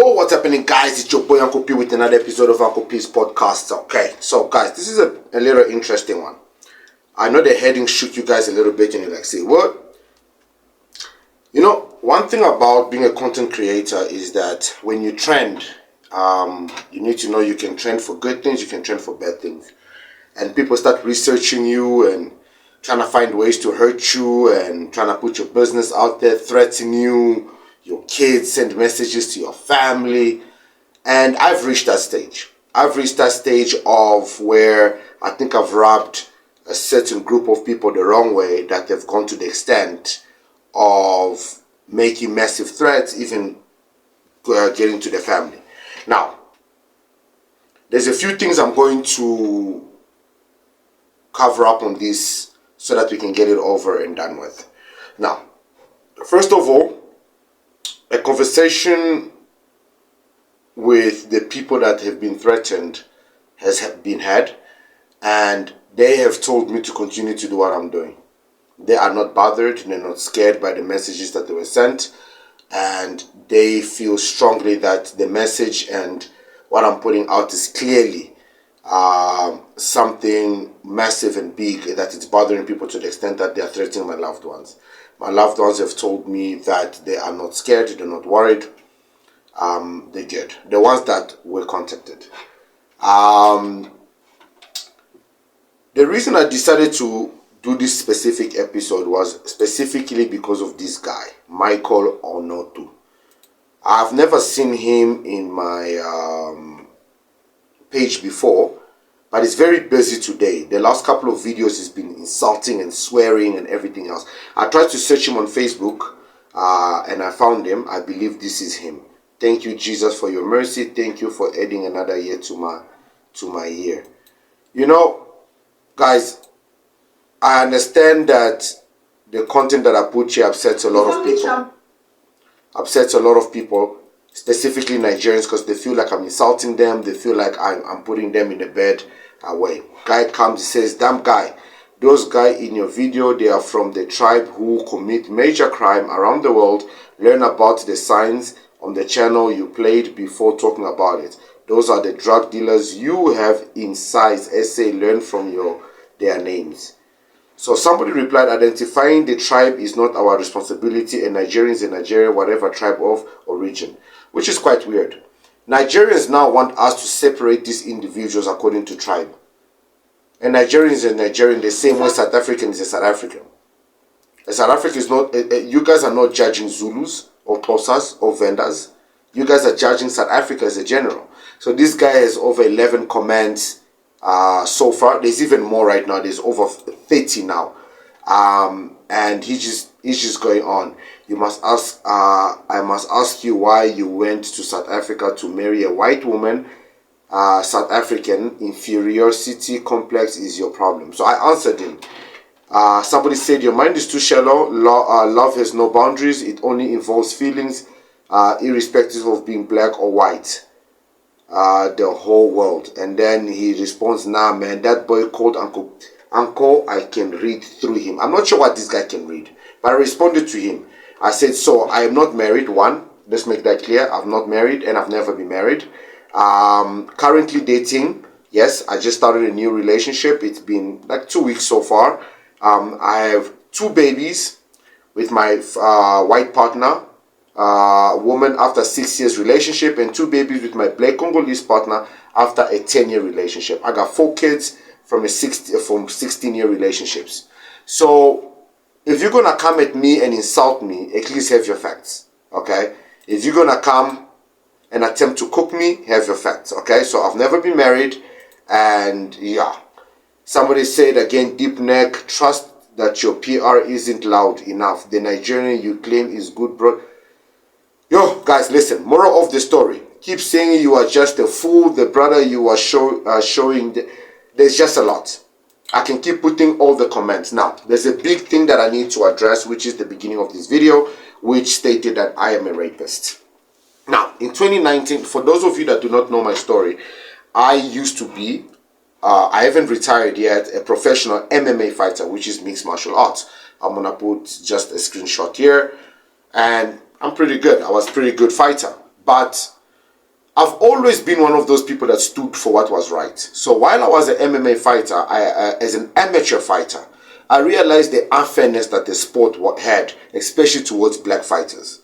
Yo, what's happening, guys? It's your boy Uncle P with another episode of Uncle P's podcast. Okay, so guys, this is a little interesting one. I know the heading shook you guys a little bit and you're like, say, what? You know, one thing about being a content creator is that when you trend, you need to know you can trend for good things, you can trend for bad things. And people start researching you and trying to find ways to hurt you and trying to put your business out there, threaten you, your kids, send messages to your family. And I've reached that stage. I've reached that stage of where I think I've rubbed a certain group of people the wrong way, that they've gone to the extent of making massive threats, even getting to the family. Now, there's a few things I'm going to cover up on this so that we can get it over and done with. Now, first of all, a conversation with the people that have been threatened has been had, and they have told me to continue to do what I'm doing. They are not bothered, they're not scared by the messages that they were sent, and they feel strongly that the message and what I'm putting out is clearly something massive and big, that it's bothering people to the extent that they are threatening my loved ones. My loved ones have told me that they are not scared, they're not worried. They did. The ones that were contacted. The reason I decided to do this specific episode was specifically because of this guy, Michael Onotu. I've never seen him in my page before, but he's very busy today. The last couple of videos he's been insulting and swearing and everything else. I tried to search him on Facebook and I found him. I believe this is him. Thank you, Jesus, for your mercy. Thank you for adding another year to my year. You know, guys, I understand that the content that I put here upsets a lot of people. Upsets a lot of people, specifically Nigerians, because they feel like I'm insulting them. They feel like I'm putting them in a bad way. Guy comes, he says, damn guy, those guys in your video, they are from the tribe who commit major crime around the world. Learn about the signs on the channel you played before talking about it. Those are the drug dealers you have in size. Essay, learn from their names. So somebody replied, identifying the tribe is not our responsibility, and Nigerians in Nigeria, whatever tribe of origin, which is quite weird. Nigerians now want us to separate these individuals according to tribe. And Nigerians are Nigerian the same way South African is a South African. A South African is not, you guys are not judging Zulus or Xhosas or Vendas. You guys are judging South Africa as a general. So this guy has over 11 comments so far. There's even more right now. There's over 30 now. And he's just going on. You must ask, I must ask you why you went to South Africa to marry a white woman. South African inferiority complex is your problem. So I answered him. Somebody said, your mind is too shallow. Love has no boundaries. It only involves feelings, irrespective of being black or white. The whole world. And then he responds, nah man, that boy called Uncle, I can read through him. I'm not sure what this guy can read, but I responded to him. I said, so I am not married. One, let's make that clear. I'm not married and I've never been married. Currently dating. Yes, I just started a new relationship. It's been like 2 weeks so far. I have 2 babies with my white partner, woman, after 6 years relationship, and 2 babies with my black Congolese partner after a 10-year relationship. I got 4 kids from 16-year relationships. So if you're gonna come at me and insult me, at least have your facts. Okay? If you're gonna come and attempt to cook me, have your facts. Okay? So I've never been married, and yeah. Somebody said again, deep neck, trust that your PR isn't loud enough. The Nigerian you claim is good, bro. Yo, guys, listen. Moral of the story. Keep saying you are just a fool. The brother you are showing, there's just a lot. I can keep putting all the comments. Now, there's a big thing that I need to address, which is the beginning of this video, which stated that I am a rapist. Now, in 2019, for those of you that do not know my story, I used to be, I haven't retired yet, a professional MMA fighter, which is mixed martial arts. I'm going to put just a screenshot here. And I'm pretty good. I was a pretty good fighter. But I've always been one of those people that stood for what was right. So while I was an MMA fighter, as an amateur fighter, I realized the unfairness that the sport had, especially towards black fighters.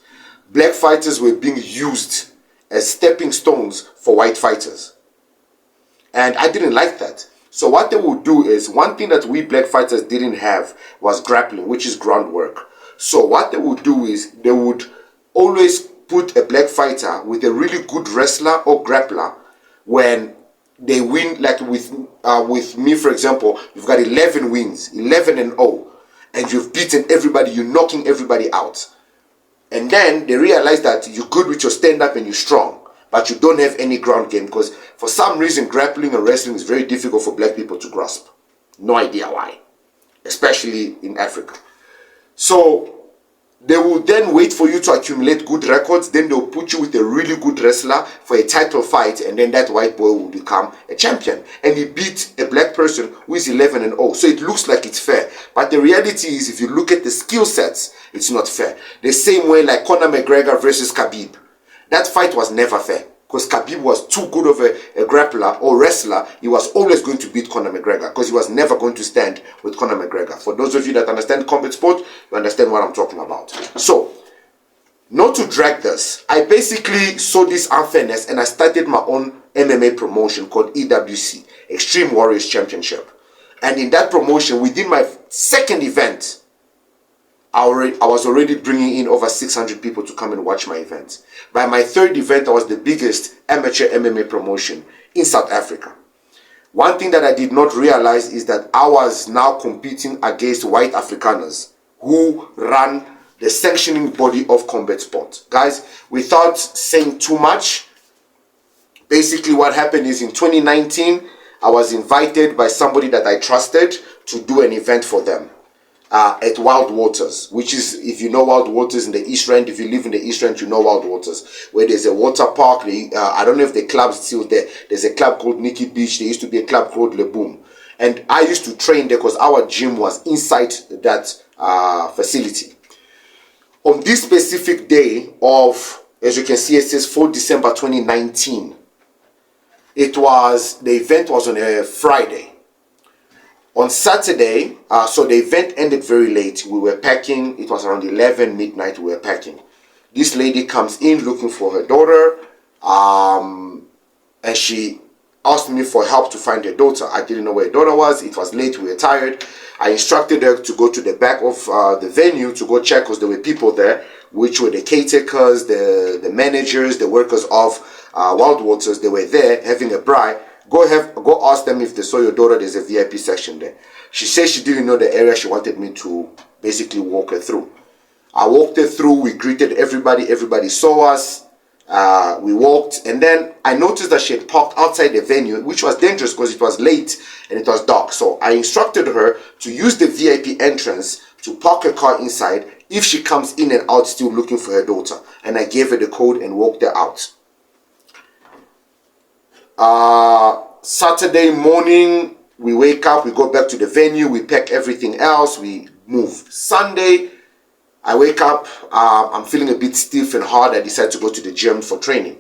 Black fighters were being used as stepping stones for white fighters. And I didn't like that. So what they would do is, one thing that we black fighters didn't have was grappling, which is groundwork. So what they would do is, they would always put a black fighter with a really good wrestler or grappler. When they win, like with me, for example, you've got 11 wins, 11-0, and you've beaten everybody, you're knocking everybody out. And then they realize that you're good with your stand-up and you're strong, but you don't have any ground game, because for some reason grappling and wrestling is very difficult for black people to grasp. No idea why, especially in Africa. So they will then wait for you to accumulate good records, then they'll put you with a really good wrestler for a title fight, and then that white boy will become a champion. And he beat a black person who is 11-0. So it looks like it's fair. But the reality is, if you look at the skill sets, it's not fair. The same way like Conor McGregor versus Khabib. That fight was never fair, because Khabib was too good of a grappler or wrestler. He was always going to beat Conor McGregor, because he was never going to stand with Conor McGregor. For those of you that understand combat sport, you understand what I'm talking about. So, not to drag this, I basically saw this unfairness and I started my own MMA promotion called EWC, Extreme Warriors Championship. And in that promotion, within my second event, I was already bringing in over 600 people to come and watch my event. By my third event, I was the biggest amateur MMA promotion in South Africa. One thing that I did not realize is that I was now competing against white Afrikaners who run the sanctioning body of combat sport. Guys, without saying too much, basically what happened is, in 2019, I was invited by somebody that I trusted to do an event for them. At Wild Waters, which is, if you know Wild Waters in the East Rand, if you live in the East Rand, you know Wild Waters, where there's a water park. I don't know if the club's still there. There's a club called Nikki Beach. There used to be a club called Le Boom. And I used to train there because our gym was inside that facility. On this specific day of, as you can see, it says 4 December 2019. The event was on a Friday. On Saturday, so the event ended very late. We were packing. It was around 11 midnight. We were packing. This lady comes in looking for her daughter, and she asked me for help to find her daughter. I didn't know where her daughter was. It was late. We were tired. I instructed her to go to the back of the venue to go check, because there were people there, which were the caretakers, the managers, the workers of Wild Waters. They were there having a braai. Go ask them if they saw your daughter. There's a VIP section there. She said she didn't know the area. She wanted me to basically walk her through. I walked her through. We greeted everybody. Everybody saw us. We walked, and then I noticed that she had parked outside the venue, which was dangerous because it was late and it was dark. So I instructed her to use the VIP entrance to park her car inside if she comes in and out still looking for her daughter. And I gave her the code and walked her out. Saturday morning, we wake up, we go back to the venue, we pack everything else, we move. Sunday, I wake up, I'm feeling a bit stiff and hard. I decide to go to the gym for training.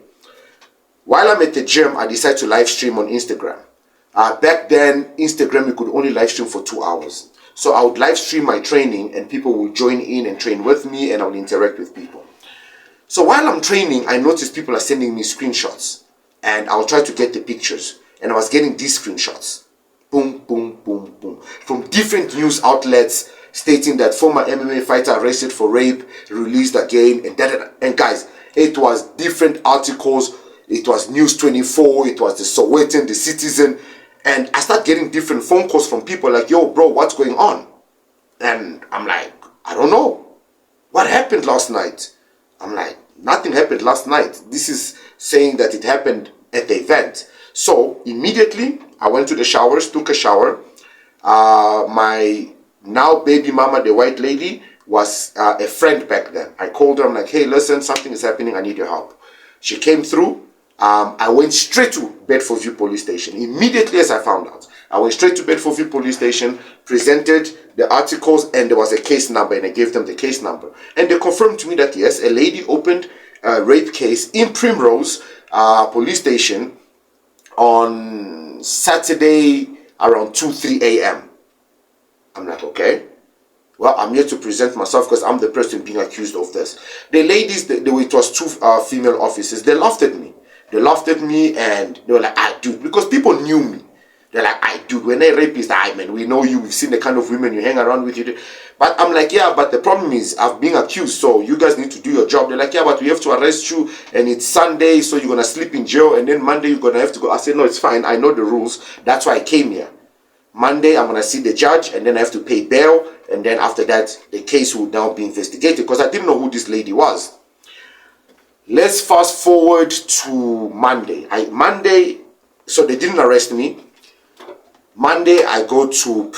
While I'm at the gym, I decide to live stream on Instagram. Back then, Instagram, you could only live stream for 2 hours. So I would live stream my training and people would join in and train with me, and I would interact with people. So while I'm training, I noticed people are sending me screenshots, and I'll try to get the pictures. And I was getting these screenshots. Boom, boom, boom, boom. From different news outlets stating that former MMA fighter arrested for rape, released again, and that. And guys, it was different articles. It was News 24. It was the Sowetan, the Citizen. And I started getting different phone calls from people like, yo, bro, what's going on? And I'm like, I don't know. What happened last night? I'm like, nothing happened last night. This is saying that it happened at the event. So immediately I went to the showers, took a shower. My now baby mama, the white lady, was a friend back then. I called her. I'm like, hey, listen, something is happening. I need your help. She came through. I went straight to Bedford View Police Station. Immediately as I found out, I went straight to Bedford View Police Station, presented the articles, and there was a case number, and I gave them the case number. And they confirmed to me that yes, a lady opened a rape case in Primrose police station on Saturday around 2-3 a.m. I'm like, okay. Well, I'm here to present myself because I'm the person being accused of this. The ladies, it was two female officers, they laughed at me. They laughed at me and they were like, ah, dude, because people knew me. They're like, ah, dude, when a rapist, ah, man, we know you, we've seen the kind of women you hang around with. But I'm like, yeah, but the problem is I've been accused, so you guys need to do your job. They're like, yeah, but we have to arrest you and it's Sunday, so you're going to sleep in jail and then Monday you're going to have to go. I said, no, it's fine. I know the rules. That's why I came here. Monday, I'm going to see the judge and then I have to pay bail. And then after that, the case will now be investigated because I didn't know who this lady was. Let's fast forward to Monday. Monday, so they didn't arrest me. Monday, I go to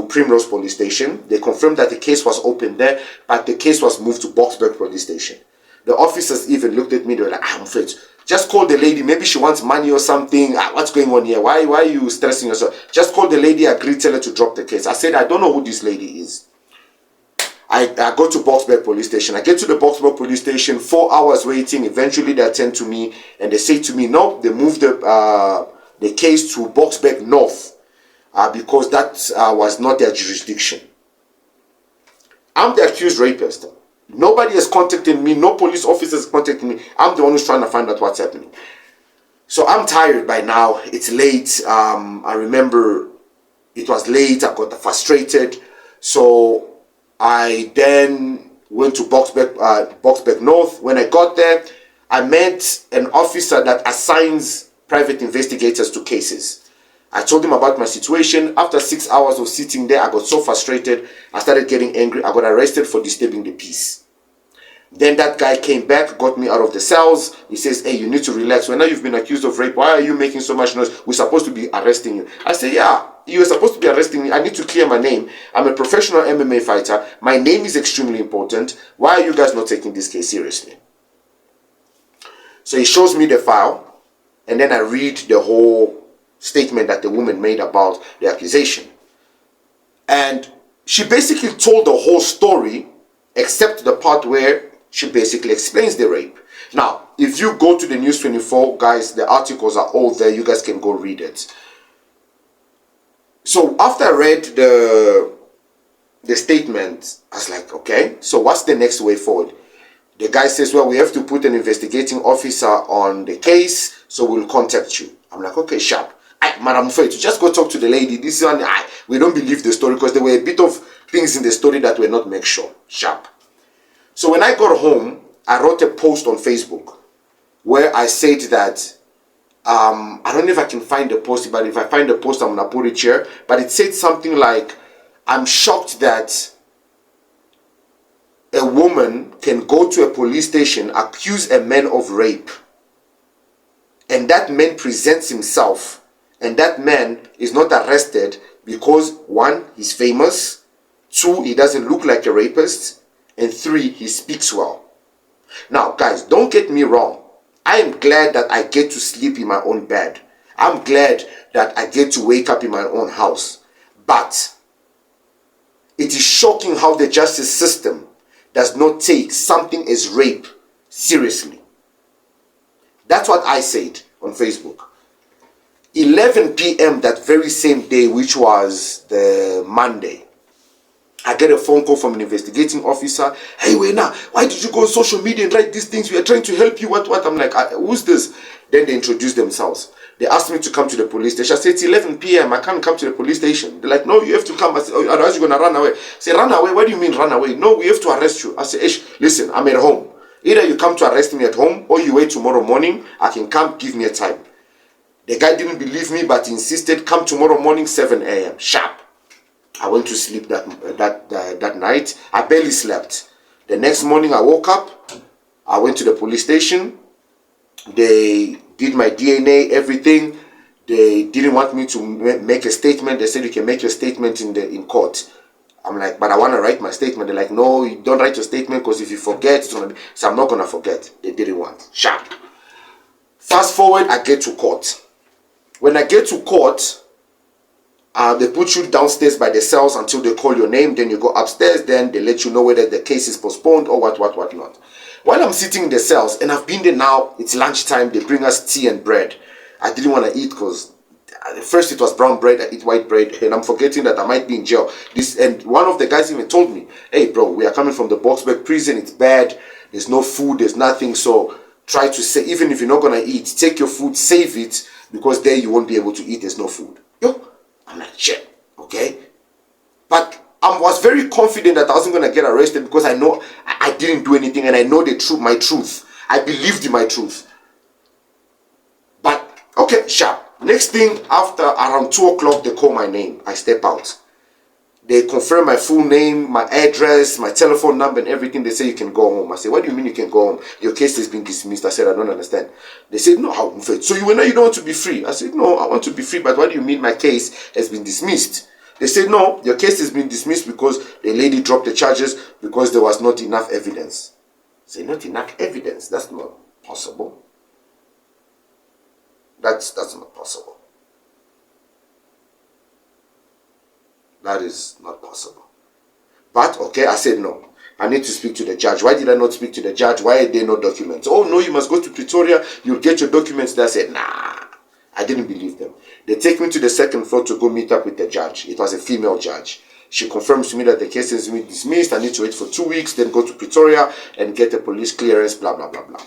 Primrose Police Station. They confirmed that the case was open there, but the case was moved to Boksburg Police Station. The officers even looked at me. They were like, I'm afraid. Just call the lady. Maybe she wants money or something. What's going on here? Why are you stressing yourself? Just call the lady. Agree. Tell her to drop the case. I said, I don't know who this lady is. I go to Boksburg Police Station. I get to the Boksburg Police Station. 4 hours waiting. Eventually, they attend to me and they say to me, no, they moved the case to Boksburg North because that was not their jurisdiction. I'm the accused rapist. Nobody has contacted me. No police officers contacted me. I'm the one who's trying to find out what's happening. So I'm tired by now. It's late. I remember it was late. I got frustrated. So I then went to Boksburg North. When I got there, I met an officer that assigns private investigators to cases. I told him about my situation. After 6 hours of sitting there, I got so frustrated. I started getting angry. I got arrested for disturbing the peace. Then that guy came back, got me out of the cells. He says, hey, you need to relax. Well, now you've been accused of rape. Why are you making so much noise? We're supposed to be arresting you. I say, yeah, you were supposed to be arresting me. I need to clear my name. I'm a professional MMA fighter. My name is extremely important. Why are you guys not taking this case seriously? So he shows me the file. And then I read the whole statement that the woman made about the accusation. And she basically told the whole story except the part where she basically explains the rape. Now, if you go to the News 24, guys, the articles are all there. You guys can go read it. So after I read the statement, I was like, okay, so what's the next way forward? The guy says, well, we have to put an investigating officer on the case, so we'll contact you. I'm like, okay, sharp. Madam Fate, just go talk to the lady. This one, we don't believe the story because there were a bit of things in the story that were not make sure. Sharp. So when I got home, I wrote a post on Facebook where I said that, I don't know if I can find the post, but if I find the post, I'm going to put it here. But it said something like, I'm shocked that a woman can go to a police station, accuse a man of rape, and that man presents himself, and that man is not arrested because 1, he's famous, 2, he doesn't look like a rapist, and 3, he speaks well. Now, guys, don't get me wrong. I am glad that I get to sleep in my own bed. I'm glad that I get to wake up in my own house. But it is shocking how the justice system does not take something as rape seriously. That's what I said on Facebook. 11 p.m. that very same day, which was the Monday, I get a phone call from an investigating officer. Hey, Wena, why did you go on social media and write these things? We are trying to help you. What? I'm like, who's this? Then they introduced themselves. They asked me to come to the police station. I said, it's 11 p.m. I can't come to the police station. They're like, no, you have to come. I said, oh, otherwise you're going to run away. I said, run away? What do you mean run away? No, we have to arrest you. I said, listen, I'm at home. Either you come to arrest me at home or you wait tomorrow morning. I can come, give me a time. The guy didn't believe me, but he insisted, come tomorrow morning, 7 a.m. sharp. I went to sleep that night. I barely slept. The next morning I woke up. I went to the police station. They did my DNA, everything. They didn't want me to make a statement. They said you can make your statement in court. I'm like, but I want to write my statement. They're like, no, you don't write your statement because if you forget, it's gonna be. So I'm not gonna forget. They didn't want. Sharp. Fast forward, I get to court. When I get to court, they put you downstairs by the cells until they call your name. Then you go upstairs. Then they let you know whether the case is postponed or what not. while I'm sitting in the cells, and I've been there now, it's lunchtime, they bring us tea and bread. I didn't want to eat because first it was brown bread, I eat white bread, and I'm forgetting that I might be in jail. And one of the guys even told me, hey bro, we are coming from the Boxburg prison, it's bad, there's no food, there's nothing, so try to say, even if you're not going to eat, take your food, save it, because there you won't be able to eat, there's no food. Yo, I'm like, shit, okay? But I was very confident that I wasn't going to get arrested because I know I didn't do anything, and I know the truth, my truth. I believed in my truth. But, okay, sharp. Next thing, after around 2 o'clock, they call my name. I step out. They confirm my full name, my address, my telephone number, and everything. They say you can go home. I say, what do you mean you can go home? Your case has been dismissed. I said, I don't understand. They said, no, how? So you don't want to be free? I said, no, I want to be free, but what do you mean my case has been dismissed? They said, no, your case has been dismissed because the lady dropped the charges because there was not enough evidence. I said, not enough evidence? That's not possible. That's not possible. That is not possible. But, okay, I said no. I need to speak to the judge. Why did I not speak to the judge? Why are there no documents? Oh, no, you must go to Pretoria. You'll get your documents there. I said, nah. I didn't believe them. They take me to the second floor to go meet up with the judge. It was a female judge. She confirms to me that the case has been dismissed. I need to wait for 2 weeks, then go to Pretoria and get a police clearance, blah, blah, blah, blah.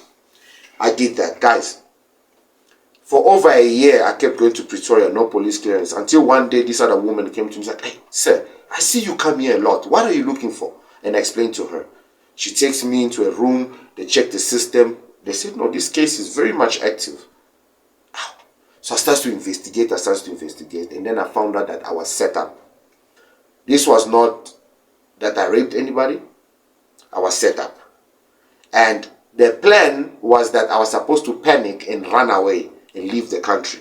I did that. Guys, for over a year, I kept going to Pretoria, no police clearance, until one day this other woman came to me and said, hey, sir, I see you come here a lot. What are you looking for? And I explained to her. She takes me into a room. They check the system. They said, no, this case is very much active. So I started to investigate, and then I found out that I was set up. This was not that I raped anybody. I was set up. And the plan was that I was supposed to panic and run away and leave the country.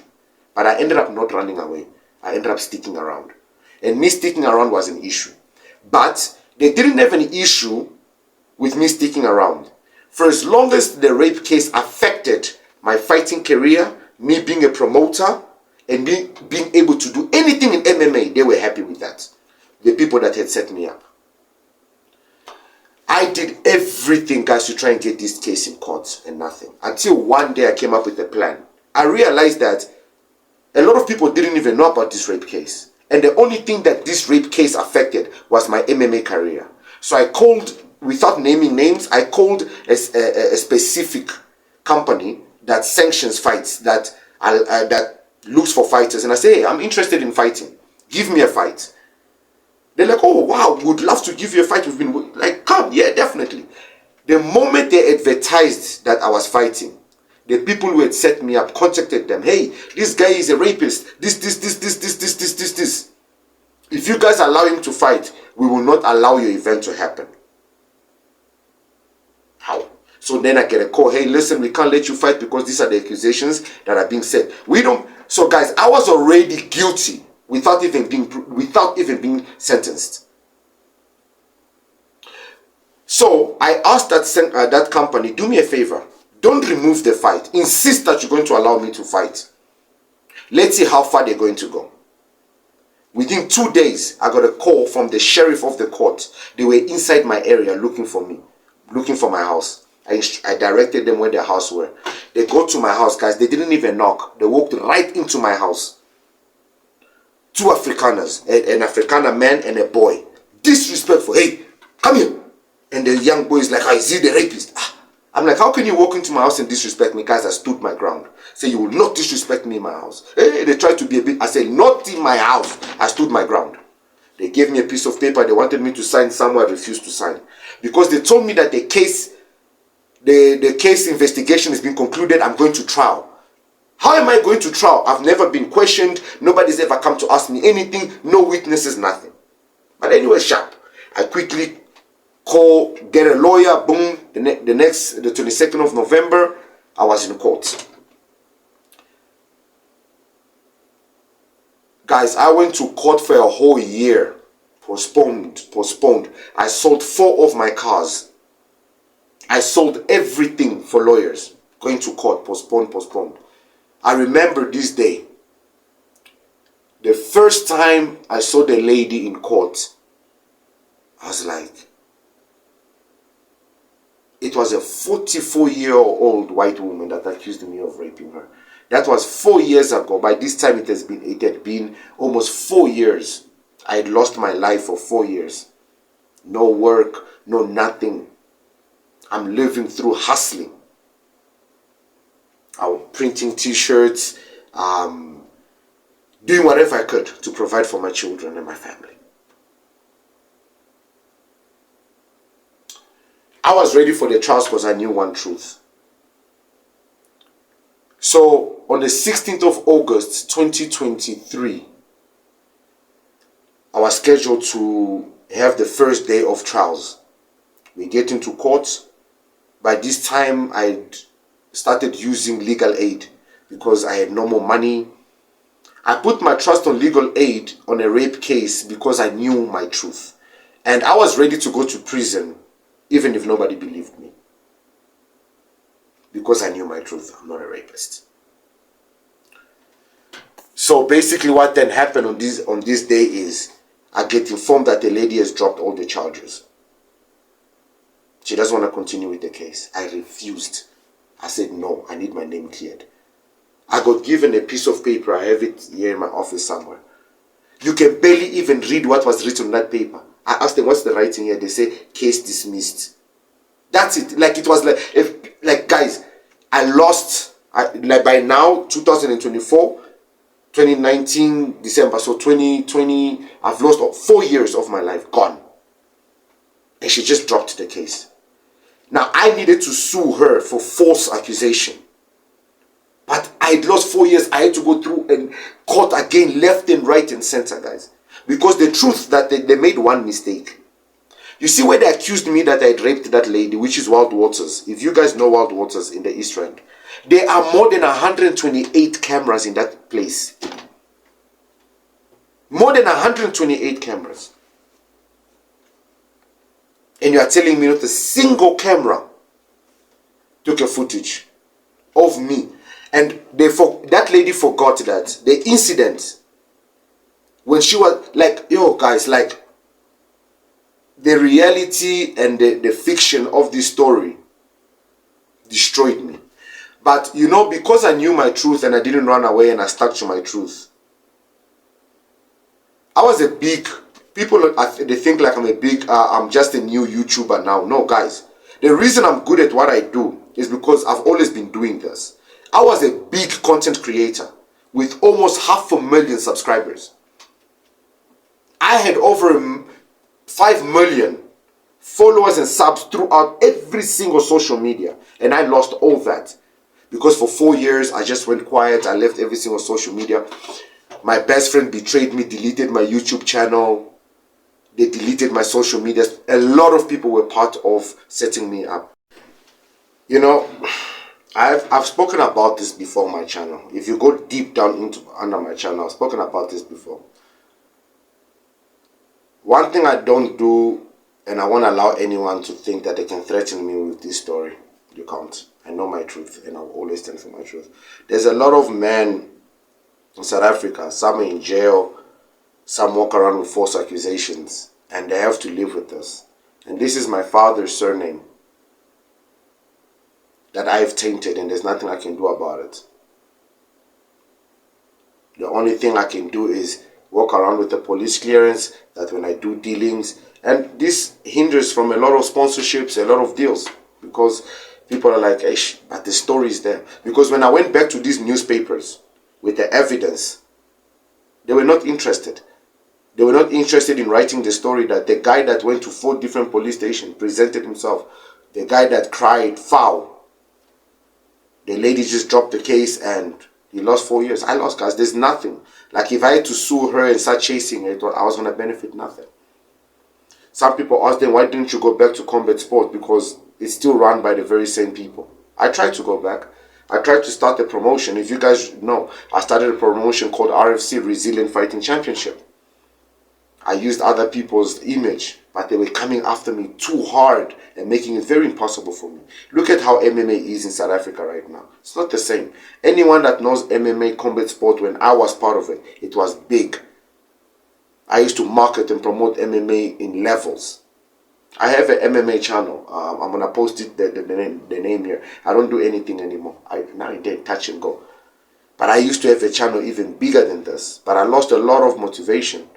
But I ended up not running away. I ended up sticking around. And me sticking around was an issue. But they didn't have an issue with me sticking around. For as long as the rape case affected my fighting career, me being a promoter, and me being able to do anything in MMA, they were happy with that. The people that had set me up. I did everything, guys, to try and get this case in court, and nothing. Until one day I came up with a plan. I realized that a lot of people didn't even know about this rape case. And the only thing that this rape case affected was my MMA career. So I called, without naming names, I called a specific company that sanctions fights, that looks for fighters. And I say, hey, I'm interested in fighting. Give me a fight. They're like, oh, wow, we would love to give you a fight. We've been like, come, yeah, definitely. The moment they advertised that I was fighting, the people who had set me up contacted them. Hey, this guy is a rapist. This. If you guys allow him to fight, we will not allow your event to happen. How? So then I get a call. Hey, listen, we can't let you fight because these are the accusations that are being said. We don't. So guys, I was already guilty without even being sentenced. So I asked that company, do me a favor. Don't remove the fight. Insist that you're going to allow me to fight. Let's see how far they're going to go. Within 2 days, I got a call from the sheriff of the court. They were inside my area looking for me, looking for my house. I directed them where their house were. They go to my house, guys. They didn't even knock. They walked right into my house. 2 Afrikaners, an Afrikaner man and a boy. Disrespectful. Hey, come here. And the young boy is like, oh, is he the rapist? I'm like, how can you walk into my house and disrespect me? Guys, I stood my ground. Say, you will not disrespect me in my house. Hey, they tried to be a bit. I said, not in my house. I stood my ground. They gave me a piece of paper. They wanted me to sign somewhere. I refused to sign. Because they told me that the case investigation has been concluded. I'm going to trial. How am I going to trial? I've never been questioned. Nobody's ever come to ask me anything. No witnesses, nothing. But anyway, sharp. I quickly call, get a lawyer, boom. The 22nd of November, I was in court. Guys, I went to court for a whole year. Postponed. I sold 4 of my cars. I sold everything for lawyers. Going to court, postponed. I remember this day. The first time I saw the lady in court, I was like, It was a 44-year-old white woman that accused me of raping her. That was 4 years ago. By this time, it had been almost 4 years. I had lost my life for 4 years. No work, no nothing. I'm living through hustling. I was printing t-shirts, doing whatever I could to provide for my children and my family. I was ready for the trials because I knew one truth. So on the 16th of August 2023, I was scheduled to have the first day of trials. We get into court. By this time, I started using legal aid because I had no more money. I put my trust on legal aid on a rape case because I knew my truth. And I was ready to go to prison even if nobody believed me. Because I knew my truth. I'm not a rapist. So basically what then happened on this day is I get informed that the lady has dropped all the charges. She doesn't want to continue with the case. I refused. I said, no, I need my name cleared. I got given a piece of paper. I have it here in my office somewhere. You can barely even read what was written on that paper. I asked them, what's the writing here? They say, case dismissed. That's it. Like it was like guys, I lost, like by now, 2024, 2019, December, so 2020, I've lost 4 years of my life, gone. And she just dropped the case. Now, I needed to sue her for false accusation. But I had lost 4 years. I had to go through and court again, left and right and center, guys. Because the truth that they made one mistake. You see, where they accused me that I had raped that lady, which is Wild Waters. If you guys know Wild Waters in the East End, there are more than 128 cameras in that place. More than 128 cameras. And you are telling me not a single camera took a footage of me. And that lady forgot that the incident, when she was like, yo guys, like the reality and the fiction of this story destroyed me. But you know, because I knew my truth and I didn't run away and I stuck to my truth, I was a big, people, they think like I'm just a new YouTuber now. No, guys. The reason I'm good at what I do is because I've always been doing this. I was a big content creator with almost 500,000 subscribers. I had over 5 million followers and subs throughout every single social media. And I lost all that. Because for 4 years, I just went quiet. I left every single social media. My best friend betrayed me, deleted my YouTube channel. They deleted my social media. A lot of people were part of setting me up. You know, I've spoken about this before on my channel. If you go deep down under my channel, I've spoken about this before. One thing I don't do, and I won't allow anyone to think that they can threaten me with this story. You can't. I know my truth, and I'll always stand for my truth. There's a lot of men in South Africa, some are in jail, some walk around with false accusations, and they have to live with this. And this is my father's surname that I've tainted, and there's nothing I can do about it. The only thing I can do is walk around with a police clearance, that when I do dealings, and this hinders from a lot of sponsorships, a lot of deals, because people are like, hey, but the story is there. Because when I went back to these newspapers with the evidence, they were not interested. They were not interested in writing the story that the guy that went to 4 different police stations presented himself. The guy that cried foul. The lady just dropped the case and he lost 4 years. I lost, guys. There's nothing. Like if I had to sue her and start chasing her, I was going to benefit nothing. Some people ask them, why didn't you go back to combat sport? Because it's still run by the very same people. I tried to go back. I tried to start a promotion. If you guys know, I started a promotion called RFC, Resilient Fighting Championship. I used other people's image, but they were coming after me too hard and making it very impossible for me. Look at how MMA is in South Africa right now. It's not the same. Anyone that knows MMA combat sport, when I was part of it, it was big. I used to market and promote MMA in levels. I have an MMA channel. I'm gonna post it the name here. I don't do anything anymore. Now I did touch and go. But I used to have a channel even bigger than this. But I lost a lot of motivation.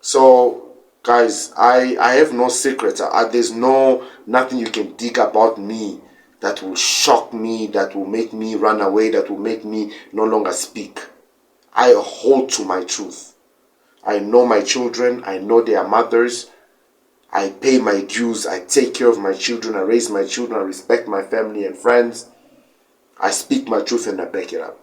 So guys, I have no secrets. There's nothing you can dig about me that will shock me, that will make me run away, that will make me no longer speak. I hold to my truth. I know my children. I know their mothers. I pay my dues. I take care of my children. I raise my children. I respect my family and friends. I speak my truth and I back it up.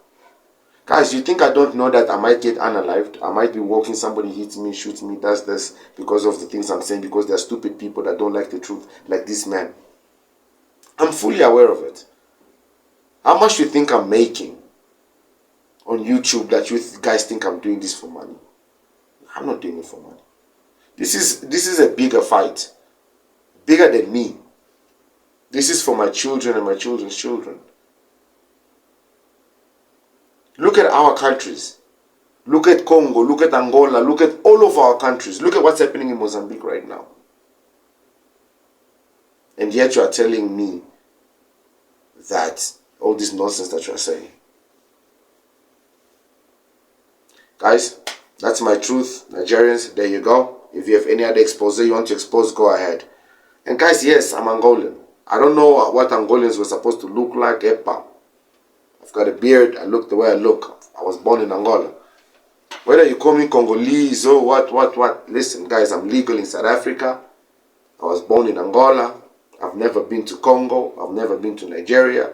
Guys, you think I don't know that I might get unalived? I might be walking, somebody hits me, shoots me, does this because of the things I'm saying, because there are stupid people that don't like the truth, like this man. I'm fully aware of it. How much do you think I'm making on YouTube that you guys think I'm doing this for money? I'm not doing it for money. This is a bigger fight. Bigger than me. This is for my children and my children's children. Look at our countries. Look at Congo, look at Angola, look at all of our countries. Look at what's happening in Mozambique right now. And yet you are telling me that all this nonsense that you are saying. Guys, that's my truth. Nigerians, there you go. If you have any other expose you want to expose, go ahead. And guys, yes, I'm Angolan. I don't know what Angolans were supposed to look like. Epa. I've got a beard. I look the way I look. I was born in Angola. Whether you call me Congolese or what. Listen, guys, I'm legal in South Africa. I was born in Angola. I've never been to Congo. I've never been to Nigeria.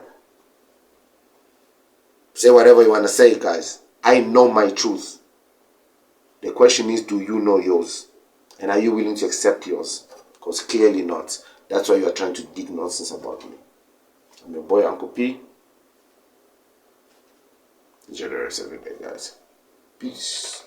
Say whatever you want to say, guys. I know my truth. The question is, do you know yours? And are you willing to accept yours? Because clearly not. That's why you are trying to dig nonsense about me. I'm your boy, Uncle P. Enjoy the rest of the day, guys. Peace.